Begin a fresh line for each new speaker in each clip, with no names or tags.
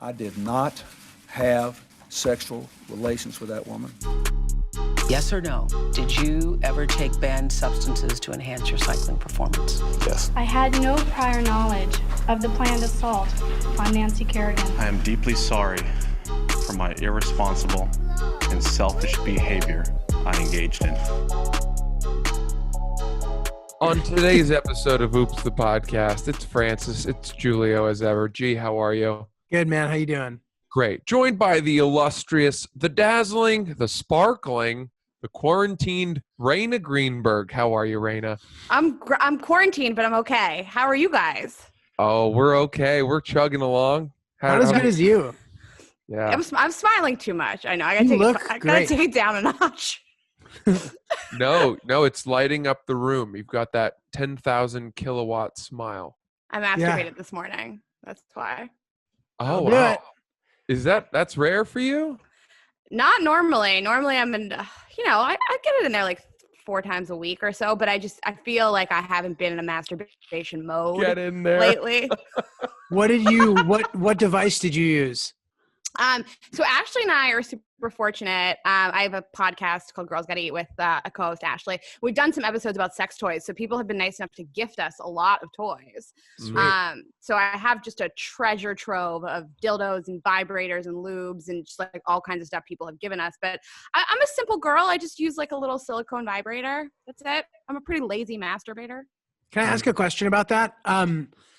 I did not have sexual relations with that woman.
Yes or no? Did you ever take banned substances to enhance your cycling performance?
Yes.
I had no prior knowledge of the planned assault on Nancy Kerrigan.
I am deeply sorry for my irresponsible and selfish behavior I engaged in.
On today's episode of Oops the Podcast, it's Francis, it's Giulio as ever. G, how are you?
Good, man. How you doing?
Great. Joined by the illustrious, the dazzling, the sparkling, the quarantined Rayna Greenberg. How are you, Rayna?
I'm quarantined, but I'm okay. How are you guys?
Oh, we're okay. We're chugging along.
Not as good as you.
Yeah.
I'm smiling too much. I know. I gotta take it down a notch.
No, it's lighting up the room. You've got that 10,000 kilowatt smile.
I masturbated this morning. That's why.
Oh, wow. That's rare for you?
Not normally. Normally I'm in, I get it in there like 4 times a week or so, but I feel like I haven't been in a masturbation mode
Get in there.
lately.
What device did you use?
So Ashley and I are super fortunate. I have a podcast called Girls Gotta Eat with a co-host, Ashley. We've done some episodes about sex toys. So people have been nice enough to gift us a lot of toys. So I have just a treasure trove of dildos and vibrators and lubes and just like all kinds of stuff people have given us. But I'm a simple girl. I just use like a little silicone vibrator. That's it. I'm a pretty lazy masturbator.
Can I ask a question about that?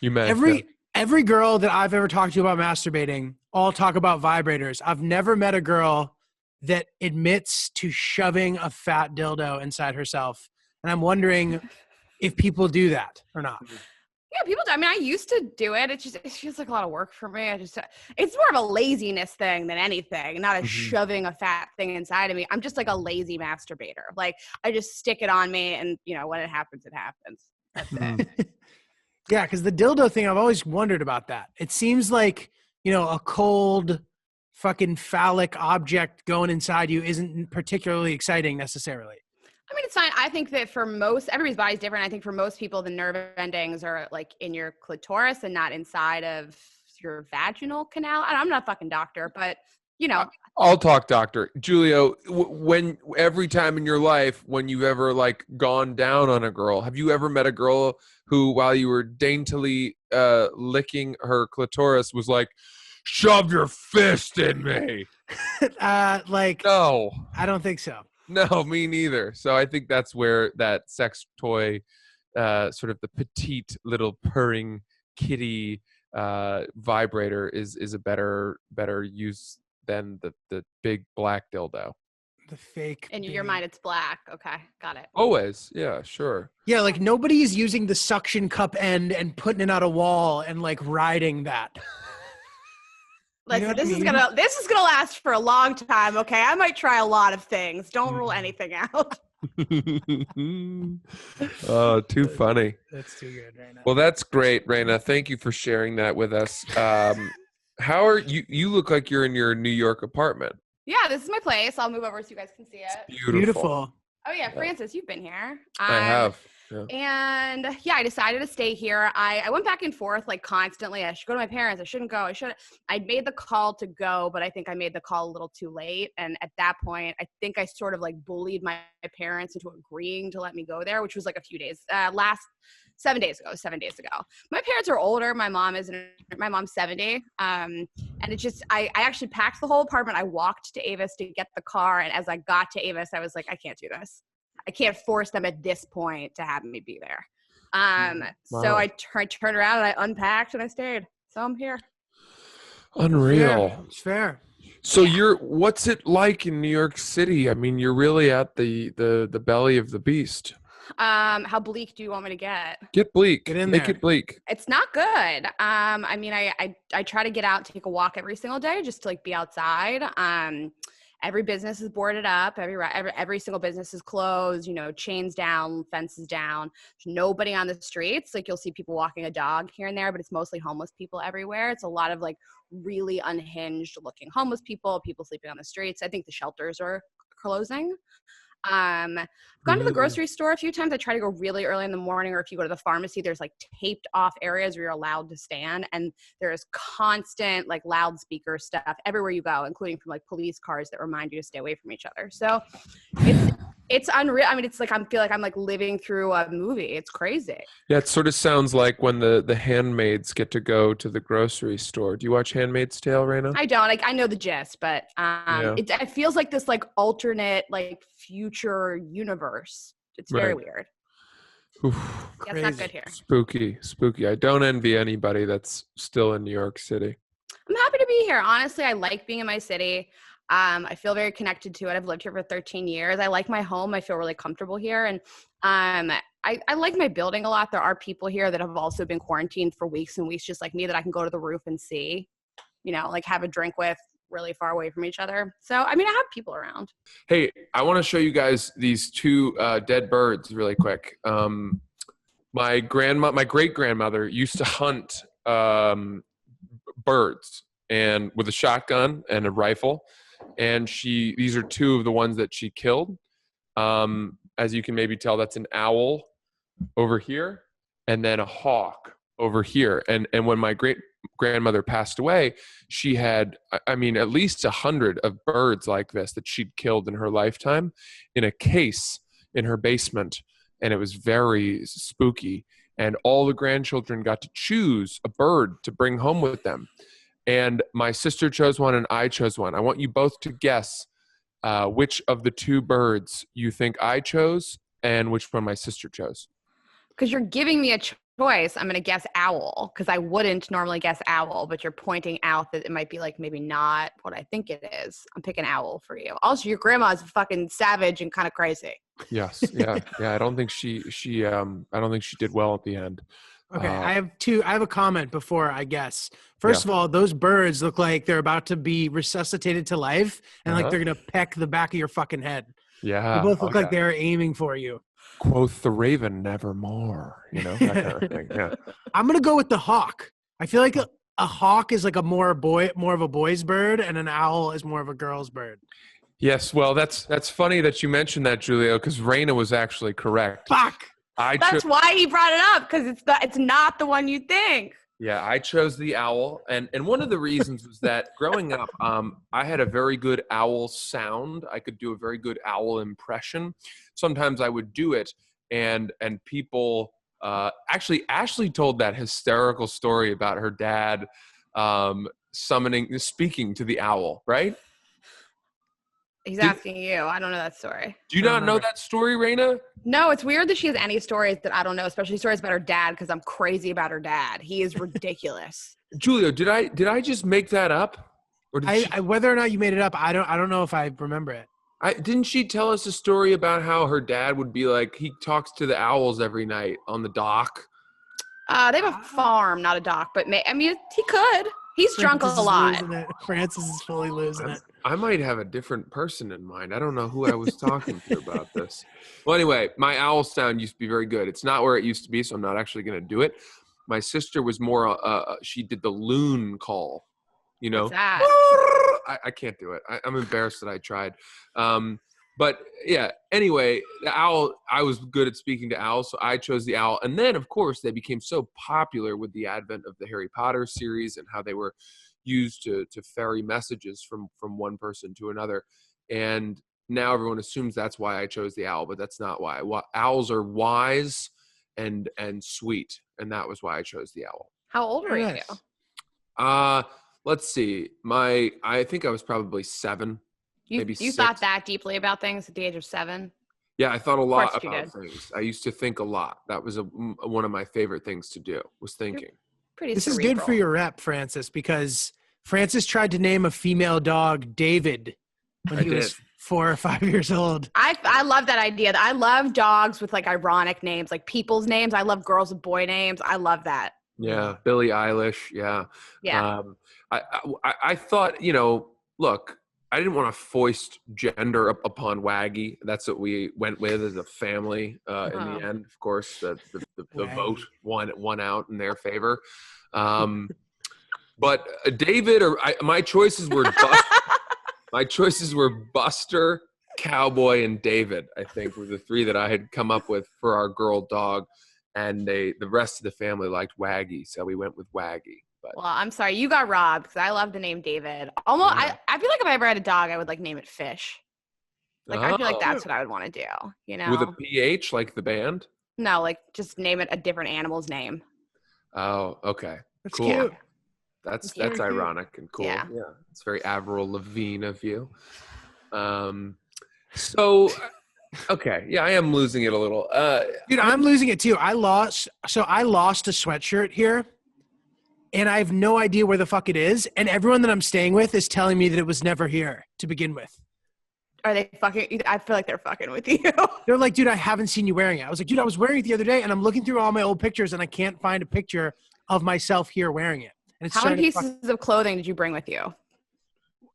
You may.
Every girl that I've ever talked to about masturbating all talk about vibrators. I've never met a girl that admits to shoving a fat dildo inside herself. And I'm wondering if people do that or not.
Yeah, people do. I mean, I used to do it. It feels like a lot of work for me. It's more of a laziness thing than anything, not a shoving a fat thing inside of me. I'm just like a lazy masturbator. Like I just stick it on me and, when it happens, it happens. That's it.
Yeah, because the dildo thing, I've always wondered about that. It seems like, a cold fucking phallic object going inside you isn't particularly exciting necessarily.
I mean, it's fine. I think that for everybody's body's different. I think for most people, the nerve endings are like in your clitoris and not inside of your vaginal canal. I'm not a fucking doctor, but
I'll talk doctor. Giulio, when every time in your life when you've ever like gone down on a girl, have you ever met a girl who while you were daintily licking her clitoris was like, shove your fist in me?
No, I don't think so.
No, me neither. So I think that's where that sex toy, sort of the petite little purring kitty vibrator is a better use than the big black dildo.
The fake.
In your mind, it's black. Okay, got it.
Always, yeah, sure.
Yeah, like nobody's using the suction cup end and putting it on a wall and like riding that.
Listen, this is gonna last for a long time. Okay, I might try a lot of things. Don't rule anything out.
Oh, too funny.
That's too good, Rayna.
Well, that's great, Rayna. Thank you for sharing that with us. How are you? You look like you're in your New York apartment.
Yeah, this is my place. I'll move over so you guys can see it.
Beautiful.
Oh yeah, Francis, you've been here.
I have. Yeah.
And I decided to stay here. I went back and forth like constantly. I should go to my parents. I shouldn't go. I'd made the call to go, but I think I made the call a little too late. And at that point, I think I sort of like bullied my parents into agreeing to let me go there, which was like a few days, 7 days ago. My parents are older. My mom's 70. And it just, I actually packed the whole apartment. I walked to Avis to get the car. And as I got to Avis, I was like, I can't do this. I can't force them at this point to have me be there.
Wow.
So I turned around and I unpacked and I stayed. So I'm here.
Unreal.
It's fair.
So what's it like in New York City? I mean, you're really at the belly of the beast.
How bleak do you want me to get?
Get bleak.
Get in
Make
there.
it bleak.
It's not good. I mean, I try to get out, take a walk every single day just to like be outside. Every business is boarded up. Every single business is closed, chains down, fences down. There's nobody on the streets. Like you'll see people walking a dog here and there, but it's mostly homeless people everywhere. It's a lot of like really unhinged looking homeless people sleeping on the streets. I think the shelters are closing. I've gone to the grocery store a few times. I try to go really early in the morning, or if you go to the pharmacy, there's like taped off areas where you're allowed to stand, and there's constant like loudspeaker stuff everywhere you go, including from like police cars that remind you to stay away from each other. So it's unreal. I mean, it's like I feel like I'm like living through a movie. It's crazy.
Yeah, it sort of sounds like when the handmaids get to go to the grocery store. Do you watch Handmaid's Tale, Rayna?
I don't. Like, I know the gist, but it feels like this like alternate like future universe. It's very weird.
Oof,
Yeah, it's not good here.
Spooky. I don't envy anybody that's still in New York City.
I'm happy to be here. Honestly, I like being in my city. I feel very connected to it. I've lived here for 13 years. I like my home. I feel really comfortable here. And I like my building a lot. There are people here that have also been quarantined for weeks and weeks, just like me, that I can go to the roof and see, like have a drink with, really far away from each other. So, I mean, I have people around.
Hey, I want to show you guys these two dead birds really quick. My great-grandmother used to hunt birds and with a shotgun and a rifle. And these are two of the ones that she killed. As you can maybe tell, that's an owl over here and then a hawk over here. And when my great-grandmother passed away, she had, I mean, at least 100 of birds like this that she'd killed in her lifetime in a case in her basement. And it was very spooky. And all the grandchildren got to choose a bird to bring home with them. And my sister chose one and I chose one. I want you both to guess which of the two birds you think I chose and which one my sister chose.
Because you're giving me a choice, I'm going to guess owl, because I wouldn't normally guess owl, but you're pointing out that it might be like maybe not what I think it is. I'm picking owl for you. Also, your grandma is fucking savage and kind of crazy.
Yes. Yeah. I don't think she did well at the end.
Okay, I have a comment before I guess. First of all, those birds look like they're about to be resuscitated to life and like they're going to peck the back of your fucking head.
Yeah.
They both look like they're aiming for you.
Quoth the raven nevermore, that kind of thing. Yeah.
I'm going to go with the hawk. I feel like a hawk is like more of a boy's bird and an owl is more of a girl's bird.
Yes, well, that's funny that you mentioned that, Giulio, because Rayna was actually correct.
Fuck!
That's why he brought it up, because it's not the one you think.
Yeah, I chose the owl, and one of the reasons was that growing up, I had a very good owl sound. I could do a very good owl impression. Sometimes I would do it, and people actually Ashley told that hysterical story about her dad speaking to the owl, right?
He's asking you. I don't know that story.
Do you not know that story, Rayna?
No, it's weird that she has any stories that I don't know, especially stories about her dad, because I'm crazy about her dad. He is ridiculous.
Giulio, did I just make that up? Or
whether or not you made it up, I don't know if I remember it.
Didn't she tell us a story about how her dad would be like, he talks to the owls every night on the dock?
They have a farm, not a dock, but he could. He's drunk a lot.
Francis is fully losing it.
I might have a different person in mind. I don't know who I was talking to about this. Well, anyway, my owl sound used to be very good. It's not where it used to be, so I'm not actually going to do it. My sister was more, she did the loon call,
What's that?
I can't do it. I'm embarrassed that I tried. But yeah, anyway, the owl, I was good at speaking to owls, so I chose the owl. And then, of course, they became so popular with the advent of the Harry Potter series and how they were used to ferry messages from one person to another. And now everyone assumes that's why I chose the owl, but that's not why. Owls are wise and sweet, and that was why I chose the owl.
How old were you?
Let's see. I think I was probably 7.
You thought that deeply about things at the age of 7?
Yeah, I thought a lot about things. I used to think a lot. That was one of my favorite things to do, was thinking.
This is good for your rep, Francis, because Francis tried to name a female dog David when he was 4 or 5 years old.
I love that idea. I love dogs with like ironic names, like people's names. I love girls with boy names. I love that.
Yeah, Billie Eilish. Yeah.
Yeah.
I thought, look, I didn't want to foist gender upon Waggy. That's what we went with as a family. In the end, of course, the vote won out in their favor. But David, my choices were my choices were Buster Cowboy, and David, I think, were the three that I had come up with for our girl dog. And the rest of the family liked Waggy, so we went with Waggy. But
Well, I'm sorry, you got robbed because I love the name David. Almost,
Yeah.
I feel like if I ever had a dog, I would like name it Fish. Like I feel like
Oh,
that's what I would want to do. You know?
with a PH, like the band?
No, like just name it a different animal's name.
Oh, okay.
That's
Cool.
cute.
That's
cute.
ironic and cool.
Yeah.
It's very Avril Lavigne of you. So okay, yeah, I am losing it a little.
Dude, I'm losing it too. I lost a sweatshirt here, and I have no idea where the fuck it is. And everyone that I'm staying with is telling me that it was never here to begin with.
Are they fucking? I feel like they're fucking with you.
They're like, dude, I haven't seen you wearing it. I was like, dude, I was wearing it the other day, and I'm looking through all my old pictures, and I can't find a picture of myself here wearing it. And it's
How many
starting to
pieces of clothing did you bring with you?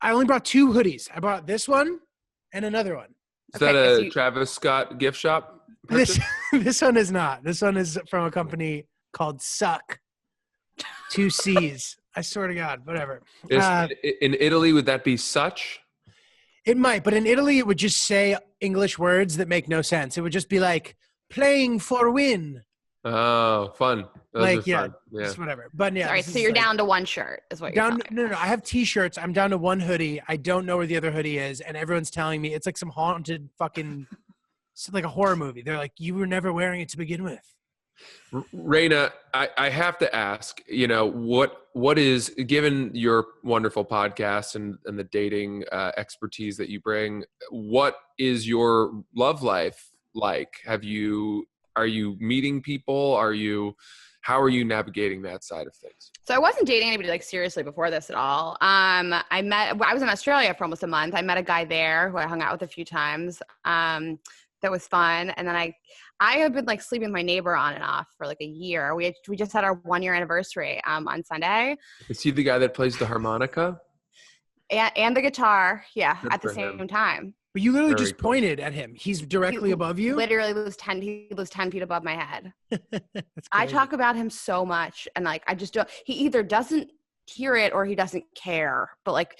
I only brought 2 hoodies. I brought this one and another one.
Is that
Okay,
a
so you-
Travis Scott gift shop?
This
purchase?
this one is not. This one is from a company called Suck. 2 C's. I swear to God, whatever.
In Italy, would that be such?
It might, but in Italy, it would just say English words that make no sense. It would just be like playing for win.
Oh, fun. Those
Like,
are
yeah,
fun. Yeah.
just whatever. But yeah,
All right,
this
so
is
you're
like-
down to one shirt, is what you're
down.
telling
No,
me.
no, no. I have T-shirts. I'm down to 1 hoodie. I don't know where the other hoodie is, and everyone's telling me it's like some haunted fucking, it's like a horror movie. They're like, you were never wearing it to begin with.
Rayna, I have to ask, what is, given your wonderful podcast and the dating expertise that you bring, what is your love life like? Are you meeting people? How are you navigating that side of things?
So I wasn't dating anybody like seriously before this at all. I was in Australia for almost a month. I met a guy there who I hung out with a few times. That was fun. And then I have been like sleeping with my neighbor on and off for like a year. We just had our 1-year anniversary on Sunday.
Is he the guy that plays the harmonica?
And the guitar, yeah,
Good
at the
for him.
same time.
But you literally
Very
just
cool.
pointed at him. He's directly
He
above you.
Literally he lives 10 feet above my head.
That's
I
crazy.
talk about him so much, and like I just don't. He either doesn't hear it or he doesn't care. But like,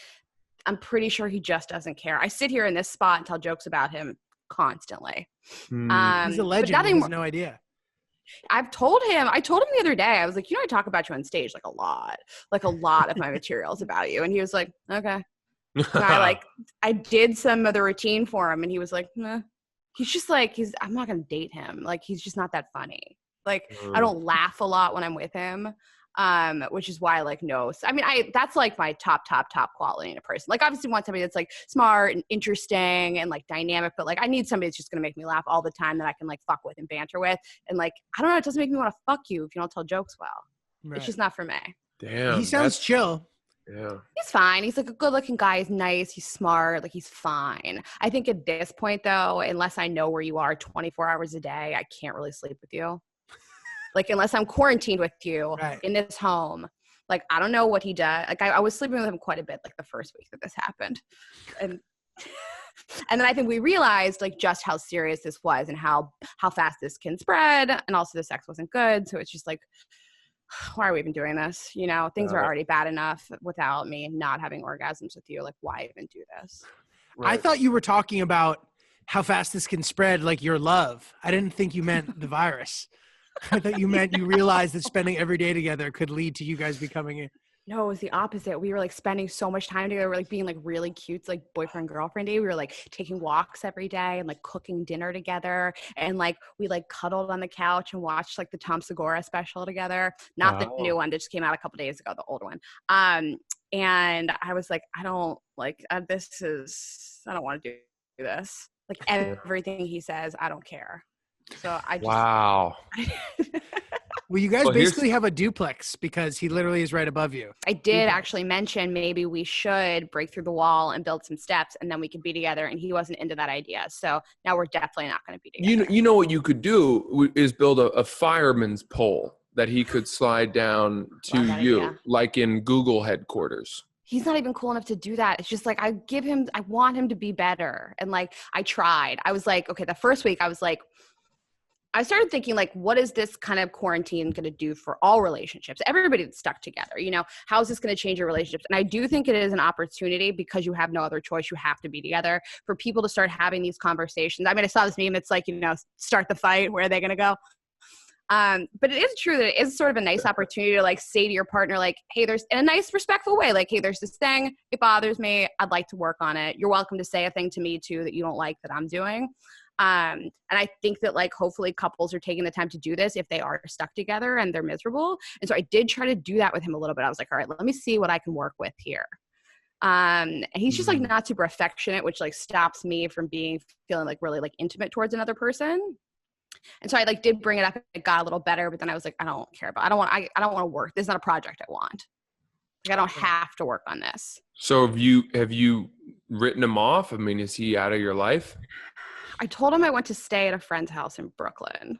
I'm pretty sure he just doesn't care. I sit here in this spot and tell jokes about him constantly.
He's a
But
legend. He
nothing
has
more.
no idea.
I told him the other day. I was like, I talk about you on stage like a lot of my materials about you, and he was like, okay. And I did some of the routine for him, and he was like, nah. He's just like, I'm not gonna date him. Like, he's just not that funny. Like, I don't laugh a lot when I'm with him, which is why I like no. I mean, that's like my top quality in a person. Like, obviously, want somebody that's like smart and interesting and like dynamic, but like I need somebody that's just gonna make me laugh all the time that I can like fuck with and banter with. And like, I don't know, it doesn't make me want to fuck you if you don't tell jokes well.
Right.
It's just not for me.
Damn.
He sounds chill.
Yeah.
He's fine. He's like a good looking guy. He's nice. He's smart. Like, he's fine. I think at this point though, unless I know where you are 24 hours a day, I can't really sleep with you. Like, unless I'm quarantined with you
Right.
in this home, like, I don't know what he does. Like, I was sleeping with him quite a bit, like the first week that this happened. And then I think we realized like just how serious this was and how fast this can spread. And also the sex wasn't good. So it's just like, why are we even doing this? Things are already bad enough without me not having orgasms with you. Like, why even do this?
I thought you were talking about how fast this can spread, like your love. I didn't think you meant the virus. I thought you meant you realized that spending every day together could lead to you guys becoming
No, it was the opposite. We were like spending so much time together. We were like being like really cute, like boyfriend girlfriend day. We were like taking walks every day and like cooking dinner together. And like we like cuddled on the couch and watched like the Tom Segura special together. Not the new one that just came out a couple days ago, the old one. And I was like, I don't like I don't want to do this. Like everything he says, I don't care. So I just
Wow.
Well, you guys
Well, here's-
basically have a duplex because he literally is right above you.
I did actually mention maybe we should break through the wall and build some steps and then we could be together, and he wasn't into that idea. So now we're definitely not going to be together.
You know what you could do is build a fireman's pole that he could slide down to
Love that
you,
idea.
like in Google headquarters.
He's not even cool enough to do that. It's just like I want him to be better. And like I tried. I was like, okay, the first week I was like, I started thinking, like, what is this kind of quarantine going to do for all relationships? Everybody that's stuck together, how is this going to change your relationships? And I do think it is an opportunity, because you have no other choice. You have to be together, for people to start having these conversations. I mean, I saw this meme. It's like, start the fight. Where are they going to go? But it is true that it is sort of a nice opportunity to like say to your partner, like, hey, there's, in a nice, respectful way, like, hey, there's this thing. It bothers me. I'd like to work on it. You're welcome to say a thing to me too that you don't like that I'm doing. And I think that like hopefully couples are taking the time to do this if they are stuck together and they're miserable. And so I did try to do that with him a little bit. I was like, all right, let me see what I can work with here. And he's just like not super affectionate, which like stops me from feeling like really like intimate towards another person. And so I like did bring it up. It got a little better, but then I was like, I don't want to work. This is not a project I want. Like, I don't have to work on this.
So have you written him off? I mean, is he out of your life?
I told him I went to stay at a friend's house in Brooklyn.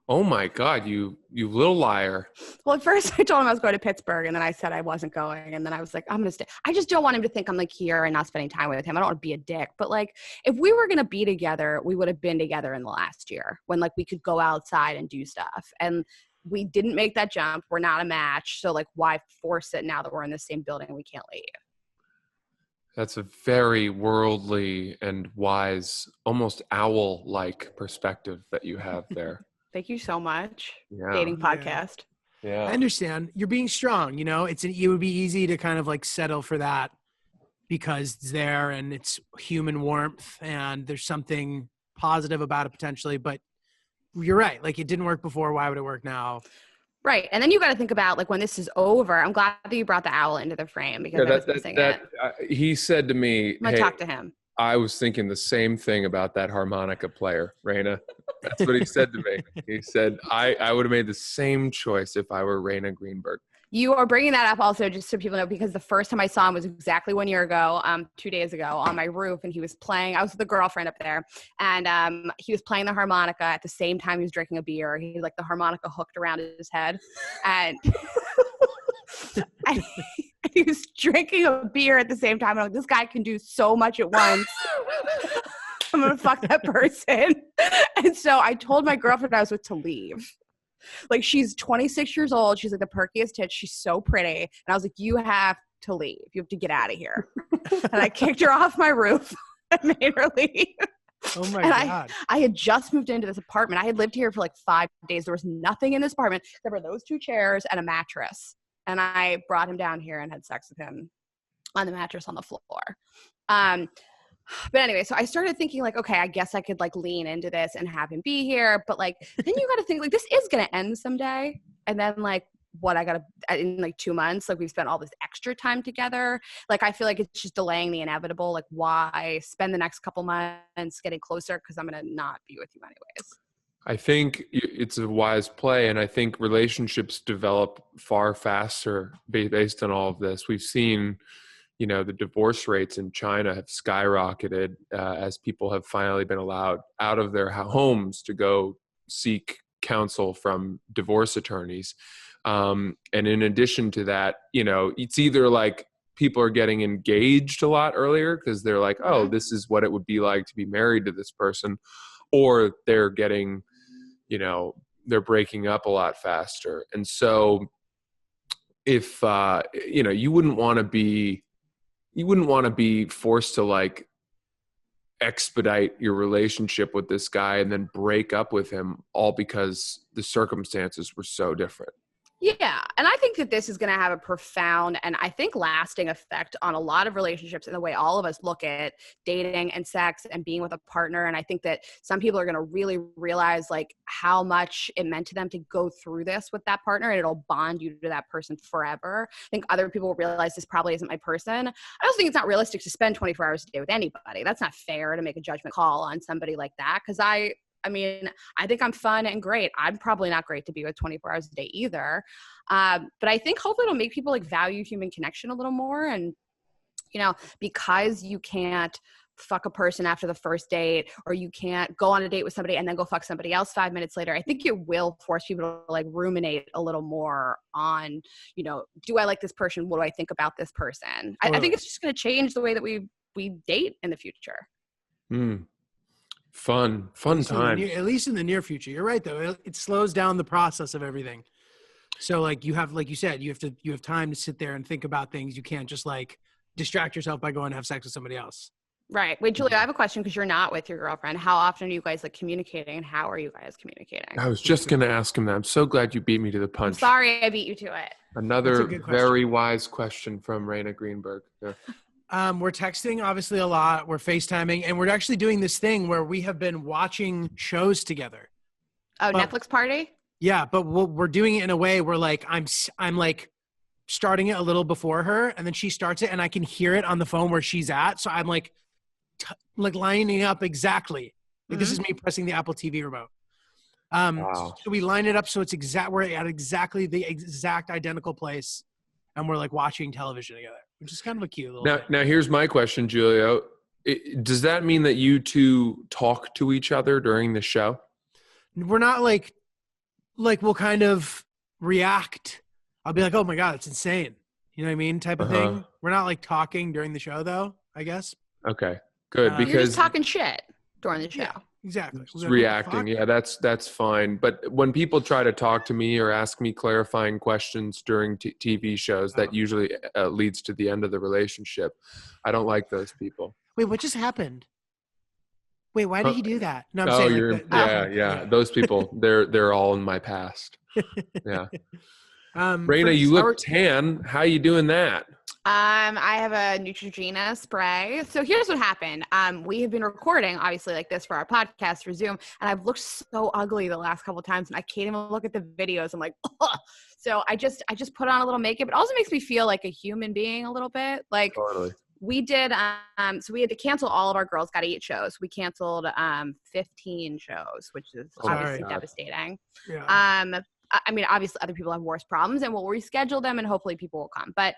Oh my God, you little liar.
Well, at first I told him I was going to Pittsburgh, and then I said I wasn't going. And then I was like, I'm going to stay. I just don't want him to think I'm like here and not spending time with him. I don't want to be a dick. But like, if we were going to be together, we would have been together in the last year when like we could go outside and do stuff. And we didn't make that jump. We're not a match. So like, why force it now that we're in the same building and we can't leave?
That's a very worldly and wise, almost owl-like perspective that you have there.
Thank you so much.
Yeah.
Dating podcast.
Yeah.
I understand. You're being strong. It would be easy to kind of like settle for that because it's there and it's human warmth and there's something positive about it potentially. But you're right. Like, it didn't work before. Why would it work now?
Right. And then you got to think about like when this is over. I'm glad that you brought the owl into the frame because I was missing it.
He said to me,
I'm going to talk to him.
I was thinking the same thing about that harmonica player, Rayna. That's what he said to me. He said, I would have made the same choice if I were Rayna Greenberg.
You are bringing that up also just so people know, because the first time I saw him was exactly 1 year ago, 2 days ago on my roof. And he was playing, I was with a girlfriend up there, and he was playing the harmonica at the same time he was drinking a beer. He had like the harmonica hooked around his head. And, and he was drinking a beer at the same time. And I'm like, this guy can do so much at once. I'm going to fuck that person. And so I told my girlfriend I was with to leave. Like, she's 26 years old. She's like the perkiest tits. She's so pretty. And I was like, you have to leave. You have to get out of here. And I kicked her off my roof and made her leave.
Oh my God.
I had just moved into this apartment. I had lived here for like 5 days. There was nothing in this apartment except for those 2 chairs and a mattress. And I brought him down here and had sex with him on the mattress on the floor. But anyway, so I started thinking like, okay, I guess I could like lean into this and have him be here. But like, then you got to think like this is going to end someday. And then like in like 2 months, like we've spent all this extra time together. Like, I feel like it's just delaying the inevitable. Like, why spend the next couple months getting closer? Because I'm going to not be with you anyways.
I think it's a wise play, and I think relationships develop far faster based on all of this. We've seen, the divorce rates in China have skyrocketed as people have finally been allowed out of their homes to go seek counsel from divorce attorneys. And in addition to that, it's either like people are getting engaged a lot earlier because they're like, oh, this is what it would be like to be married to this person, or they're getting, they're breaking up a lot faster. And so if, you wouldn't want to be forced to like expedite your relationship with this guy and then break up with him all because the circumstances were so different.
Yeah. And I think that this is going to have a profound and I think lasting effect on a lot of relationships and the way all of us look at dating and sex and being with a partner. And I think that some people are going to really realize like how much it meant to them to go through this with that partner, and it'll bond you to that person forever. I think other people will realize this probably isn't my person. I also think it's not realistic to spend 24 hours a day with anybody. That's not fair to make a judgment call on somebody like that. Because I think I'm fun and great. I'm probably not great to be with 24 hours a day either. But I think hopefully it'll make people like value human connection a little more. And, because you can't fuck a person after the first date, or you can't go on a date with somebody and then go fuck somebody else 5 minutes later, I think it will force people to like ruminate a little more on, do I like this person? What do I think about this person? I think it's just going to change the way that we date in the future.
Fun
At least in the
times.
at least in the near future. You're right though. It slows down the process of everything. So like you have, like you said, you have time to sit there and think about things. You can't just like distract yourself by going to have sex with somebody else.
Right. Wait, Giulio, I have a question because you're not with your girlfriend. How often are you guys like communicating, and how are you guys communicating?
I was just going to ask him that. I'm so glad you beat me to the
I'm
punch.
sorry I beat you to it.
That's
Another
a good question.
very wise question from Rayna Greenberg. Yeah.
We're texting obviously a lot. We're FaceTiming, and we're actually doing this thing where we have been watching shows together.
Oh,
But-
Netflix party?
Yeah, but we're doing it in a way where like I'm like starting it a little before her, and then she starts it, and I can hear it on the phone where she's at. So I'm like lining up exactly. Like this is me pressing the Apple TV remote.
Wow.
So we line it up so it's we're at exactly the exact identical place, and we're like watching television together, which is kind of a cute little thing.
Now here's my question, Giulio. Does that mean that you two talk to each other during the show?
We're not like we'll kind of react. I'll be like, oh my God, it's insane. You know what I mean? Type of thing. We're not like talking during the show though, I guess.
Okay, good.
You're
You're
Because
just talking shit during the show.
Yeah, exactly.
just reacting. Yeah, that's fine. But when people try to talk to me or ask me clarifying questions during TV shows, that usually leads to the end of the relationship. I don't like those people.
Wait, what just happened? Wait, why did he do that? No, I'm
Oh,
saying
you're
like that.
yeah. Those people, they're all in my past. Yeah. Rayna,
Francis,
you
how
look tan. How you doing that?
I have a Neutrogena spray. So here's what happened. We have been recording, obviously, like this for our podcast for Zoom, and I've looked so ugly the last couple of times, and I can't even look at the videos. I'm like, ugh. So I just put on a little makeup. It also makes me feel like a human being a little bit. Like
Totally.
we did, so we had to cancel all of our Girls Gotta Eat shows. We canceled 15 shows, which is obviously
God.
devastating.
Yeah.
I mean, obviously other people have worse problems, and we'll reschedule them, and hopefully people will come. But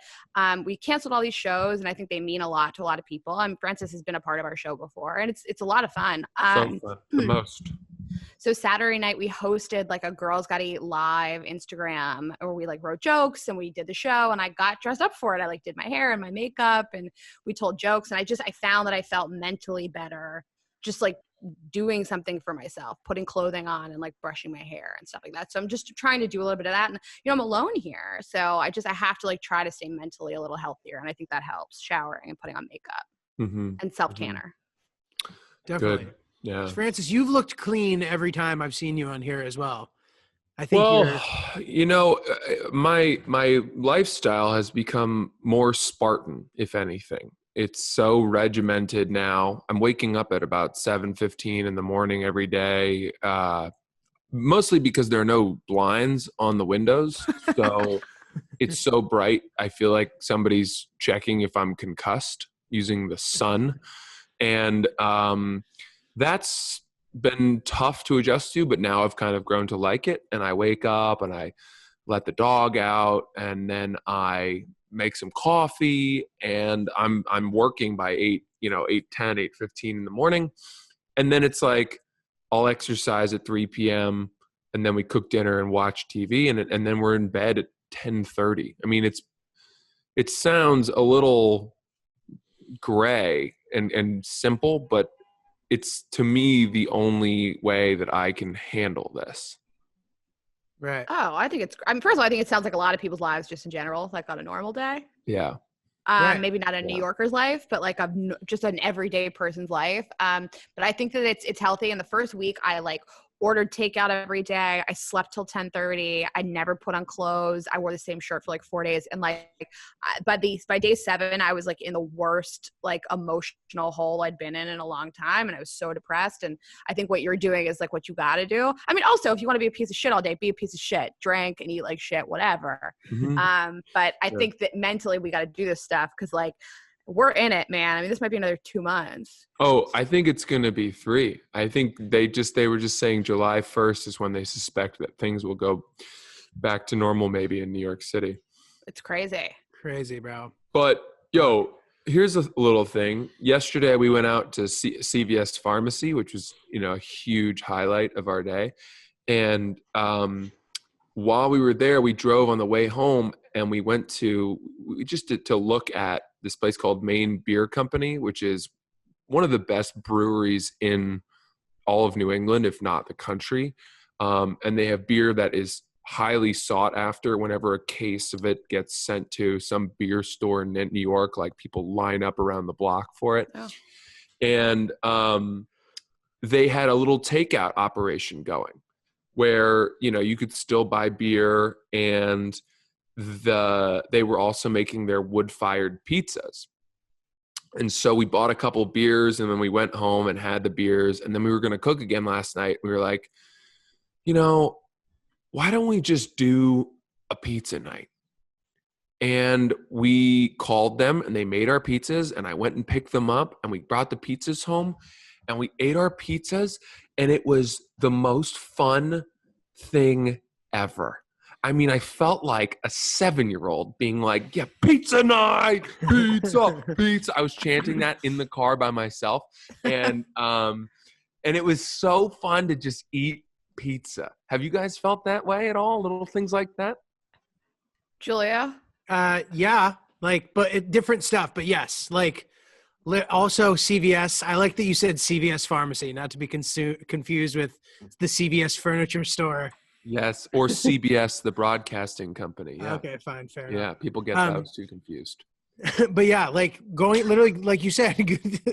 we canceled all these shows, and I think they mean a lot to a lot of people. Francis has been a part of our show before, and it's a lot of fun.
So fun. The most.
So Saturday night we hosted like a Girls Gotta Eat live Instagram where we like wrote jokes and we did the show, and I got dressed up for it. I like did my hair and my makeup, and we told jokes, and I found that I felt mentally better just like doing something for myself, putting clothing on and like brushing my hair and stuff like that. So I'm just trying to do a little bit of that. And, you know, I'm alone here. So I have to like try to stay mentally a little healthier. And I think that helps, showering and putting on makeup and self-tanner.
Definitely.
Good. Yeah.
Francis, you've looked clean every time I've seen you on here as well. I think
you know, my lifestyle has become more Spartan, if anything. It's so regimented now. I'm waking up at about 7:15 in the morning every day, mostly because there are no blinds on the windows. So it's so bright. I feel like somebody's checking if I'm concussed using the sun. And that's been tough to adjust to, but now I've kind of grown to like it. And I wake up and I let the dog out, and then I make some coffee, and I'm working by 8:10, 8:15 in the morning. And then it's like I'll exercise at 3 p.m. and then we cook dinner and watch TV, and then we're in bed at 10:30. I mean, it sounds a little gray and simple, but it's, to me, the only way that I can handle this.
right.
Oh, I think first of all, I think it sounds like a lot of people's lives just in general, like on a normal day.
Yeah.
Right.
Maybe not a New Yorker's life, but like just an everyday person's life. But I think that it's healthy. In the first week, I like ordered takeout every day. I slept till 10:30. I never put on clothes. I wore the same shirt for like 4 days. And like by day 7, I was like in the worst like emotional hole I'd been in a long time. And I was so depressed. And I think what you're doing is like what you got to do. I mean, also, if you want to be a piece of shit all day, be a piece of shit, drink and eat like shit, whatever. But I think that mentally we got to do this stuff because like we're in it, man. I mean, this might be another 2 months.
Oh, I think it's going to be 3. I think they were just saying July 1st is when they suspect that things will go back to normal, maybe in New York City.
It's crazy.
Crazy, bro.
But yo, here's a little thing. Yesterday we went out to CVS Pharmacy, which was, a huge highlight of our day. And while we were there, we drove on the way home, and we went to look at this place called Maine Beer Company, which is one of the best breweries in all of New England, if not the country. And they have beer that is highly sought after. Whenever a case of it gets sent to some beer store in New York, like people line up around the block for it.
Oh.
And they had a little takeout operation going where, you know, you could still buy beer, and they were also making their wood-fired pizzas. And so we bought a couple beers, and then we went home and had the beers, and then we were going to cook again last night. We were like, you know, why don't we just do a pizza night? And we called them, and they made our pizzas, and I went and picked them up, and we brought the pizzas home, and we ate our pizzas, and it was the most fun thing ever. I mean, I felt like a 7-year-old being like, yeah, pizza night, pizza, pizza. I was chanting that in the car by myself. And it was so fun to just eat pizza. Have you guys felt that way at all? Little things like that?
Julia?
Yeah, like, but different stuff. But yes, like, also CVS. I like that you said CVS pharmacy, not to be confused with the CVS furniture store.
Yes, or CBS, the broadcasting company. Yeah.
Okay, fine, fair enough.
Yeah, people get those too confused.
But yeah, like literally, like you said,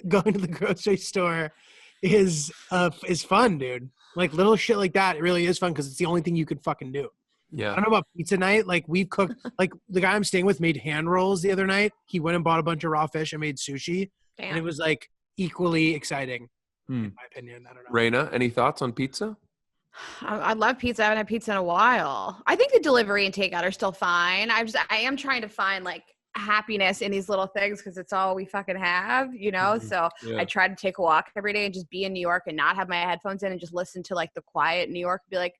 going to the grocery store is fun, dude. Like little shit like that, it really is fun because it's the only thing you could fucking do.
Yeah.
I don't know about pizza night. Like we've cooked, like the guy I'm staying with made hand rolls the other night. He went and bought a bunch of raw fish and made sushi.
Damn.
And it was like equally exciting, in my opinion. I don't know.
Rayna, any thoughts on pizza?
I love pizza. I haven't had pizza in a while. I think the delivery and takeout are still fine. I am trying to find like happiness in these little things because it's all we fucking have, you know? So
Yeah.
I try to take a walk every day and just be in New York and not have my headphones in and just listen to like the quiet New York, be like,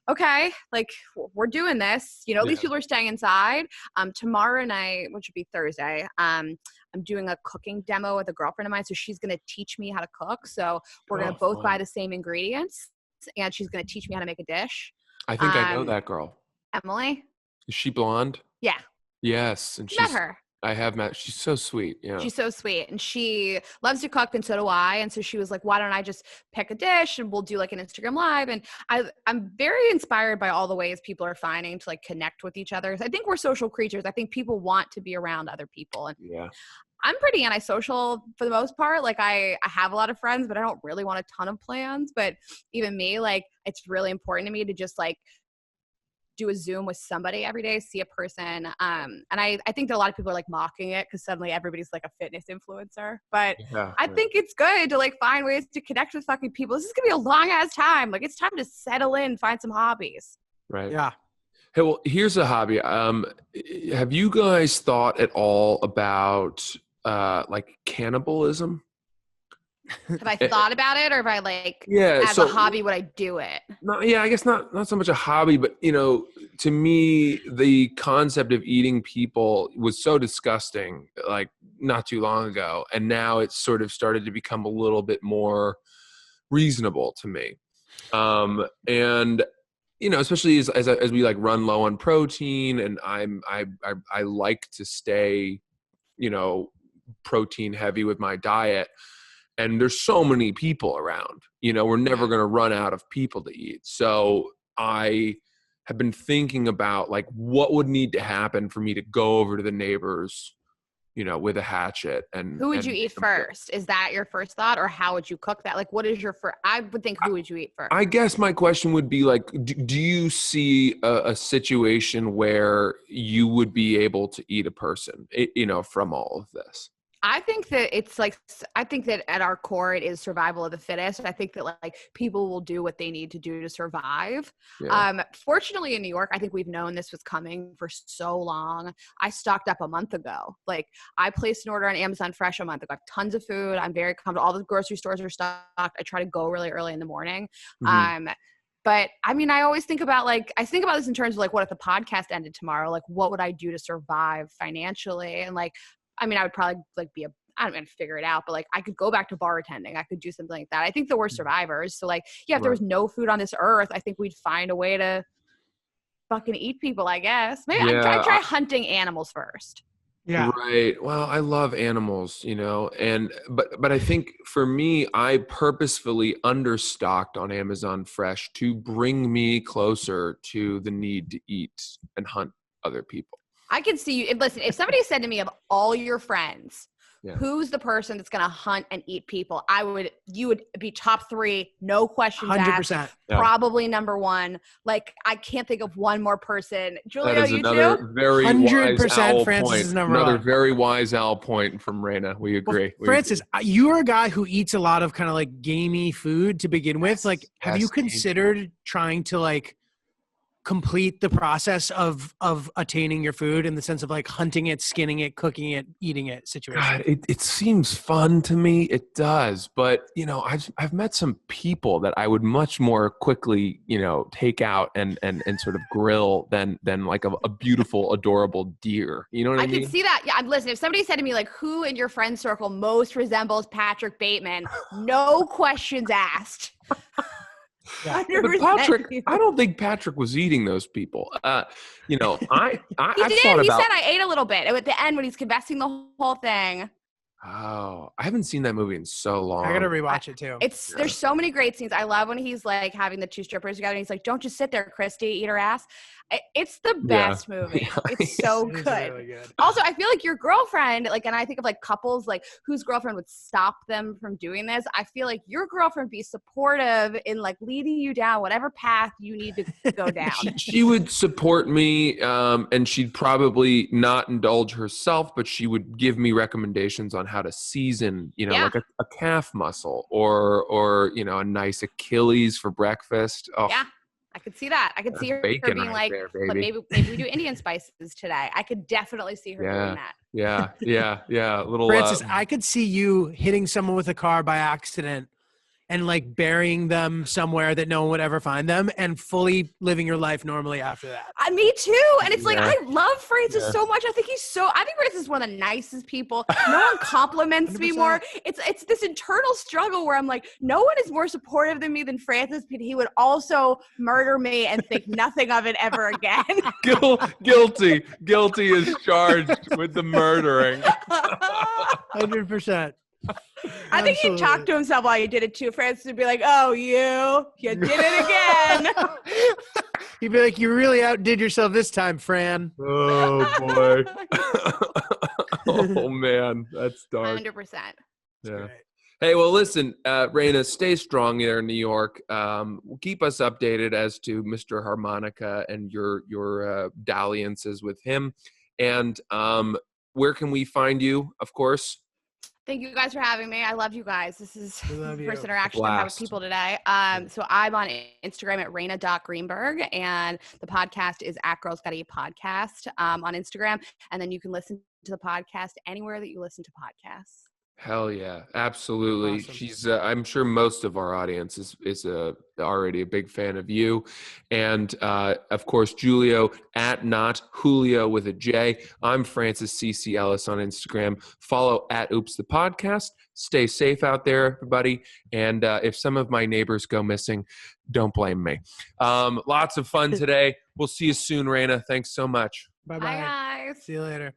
okay, like we're doing this, you know, at least people are staying inside. Tomorrow night, which would be Thursday, I'm doing a cooking demo with a girlfriend of mine. So she's going to teach me how to cook. So we're going to both buy the same ingredients, and she's going to teach me how to make a dish.
I think I know that girl.
Emily?
Is she blonde?
Yeah.
Yes. And
Met her.
I have met. She's so sweet. Yeah.
She's so sweet, and she loves to cook, and so do I. And so she was like, why don't I just pick a dish and we'll do like an Instagram live? And I'm very inspired by all the ways people are finding to like connect with each other. I think we're social creatures. I think people want to be around other people. And
Yeah.
I'm pretty antisocial for the most part. Like I have a lot of friends, but I don't really want a ton of plans. But even me, like it's really important to me to just like do a Zoom with somebody every day, see a person. And I think that a lot of people are like mocking it because suddenly everybody's like a fitness influencer. But I think it's good to like find ways to connect with fucking people. This is gonna be a long ass time. Like it's time to settle in, find some hobbies.
Right.
Yeah.
Hey, well, here's a hobby. Have you guys thought at all about like cannibalism?
Have I thought about it, or if I like
Yeah.
as a hobby, would I do it?
No, yeah, I guess not so much a hobby, but you know, to me, the concept of eating people was so disgusting, like not too long ago, and now it's sort of started to become a little bit more reasonable to me. And you know, especially as we like run low on protein, and I like to stay, you know, protein heavy with my diet. And there's so many people around, you know, we're never going to run out of people to eat. So I have been thinking about like what would need to happen for me to go over to the neighbors, you know, with a hatchet. And
who would you eat first? Is that your first thought, or how would you cook that? Like, what is your first? I would think, who would you eat first?
I guess my question would be like, do you see a situation where you would be able to eat a person, you know, from all of this?
I think that it's like, I think that at our core, it is survival of the fittest. I think that like people will do what they need to do to survive.
Yeah.
Fortunately in New York, I think we've known this was coming for so long. I stocked up a month ago. Like I placed an order on Amazon Fresh a month ago. I have tons of food. I'm very comfortable. All the grocery stores are stocked. I try to go really early in the morning.
Mm-hmm.
But I mean, I always think about like, I think about this in terms of like, what if the podcast ended tomorrow? Like, what would I do to survive financially? And like, I mean, I would probably like I don't know, figure it out, but like I could go back to bartending. I could do something like that. I think that we're survivors. So like, yeah, if there was no food on this earth, I think we'd find a way to fucking eat people, I guess. Maybe I'd try hunting animals first.
Yeah.
Right. Well, I love animals, and but I think for me, I purposefully understocked on Amazon Fresh to bring me closer to the need to eat and hunt other people.
I can see you. Listen, if somebody said to me, of all your friends,
Yeah.
who's the person that's going to hunt and eat people? You would be top 3, no questions
100%.
asked.
Yeah.
Probably number 1. Like, I can't think of one more person.
That
Giulio,
is
you
another
too?
very wise
100%
owl
Francis
point.
is number
Another
one.
very wise owl point from Rayna. We
Well,
agree. We
Francis,
agree.
you are a guy who eats a lot of kind of like gamey food to begin with. Like, have you
Yes, Steve.
considered trying to like complete the process of attaining your food in the sense of like hunting it, skinning it, cooking it, eating it situation?
God, it seems fun to me. It does, but I've met some people that I would much more quickly take out and sort of grill than like a beautiful, adorable deer. You know what I
I
mean?
can see that. Yeah, listen, if somebody said to me, like, who in your friend circle most resembles Patrick Bateman, no questions asked.
Yeah.
100%
But Patrick,
you.
I don't think Patrick was eating those people. I
He
I've
did.
thought
He
about.
said I ate a little bit. At the end, when he's confessing the whole thing.
Oh, I haven't seen that movie in so long.
I gotta rewatch it too.
There's so many great scenes. I love when he's like having the 2 strippers together and he's like, don't just sit there, Christy, eat her ass. It's the best movie. It's so
It is
good.
really good.
Also, I feel like your girlfriend, like, and I think of like couples like whose girlfriend would stop them from doing this. I feel like your girlfriend would be supportive in like leading you down whatever path you need to go down.
She would support me, and she'd probably not indulge herself, but she would give me recommendations on how to season,
Yeah.
like a calf muscle or a nice Achilles for breakfast. Oh,
Yeah. I could see that. I could see her
bacon
being
right
like,
there,
"But
baby."
maybe we do Indian spices today. I could definitely see her doing that.
Yeah. Little
Francis, I could see you hitting someone with a car by accident and like burying them somewhere that no one would ever find them and fully living your life normally after that.
Me too. And it's like,
Yeah.
I love Francis so much. I think Francis is one of the nicest people. No one compliments me
100%.
more. It's this internal struggle where I'm like, no one is more supportive than me than Francis, but he would also murder me and think nothing of it ever again.
guilty is charged with the murdering.
100%.
I think he'd talk to himself while he did it too. Francis would be like, oh, you did it again.
He'd be like, you really outdid yourself this time, Fran.
Oh boy. Oh man, that's dark.
100%.
Yeah. Hey, well, listen, Rayna, stay strong there in New York. Keep us updated as to Mr. Harmonica and your dalliances with him. And where can we find you? Of course.
Thank you guys for having me. I love you guys. This is
We love
the
you.
first interaction I've had with
Blast.
people today. So I'm on Instagram at Rayna.Greenberg, and the podcast is at Girls Gotta Eat Podcast on Instagram. And then you can listen to the podcast anywhere that you listen to podcasts.
Hell yeah, absolutely.
Awesome.
She's I'm sure most of our audience is already a big fan of you. And of course, Giulio at not Julio with a J. I'm Francis CC Ellis on Instagram. Follow at Oops the Podcast. Stay safe out there, everybody. And if some of my neighbors go missing, don't blame me. Lots of fun today. We'll see you soon, Rayna. Thanks so much.
Bye-bye.
Bye, guys.
See you later.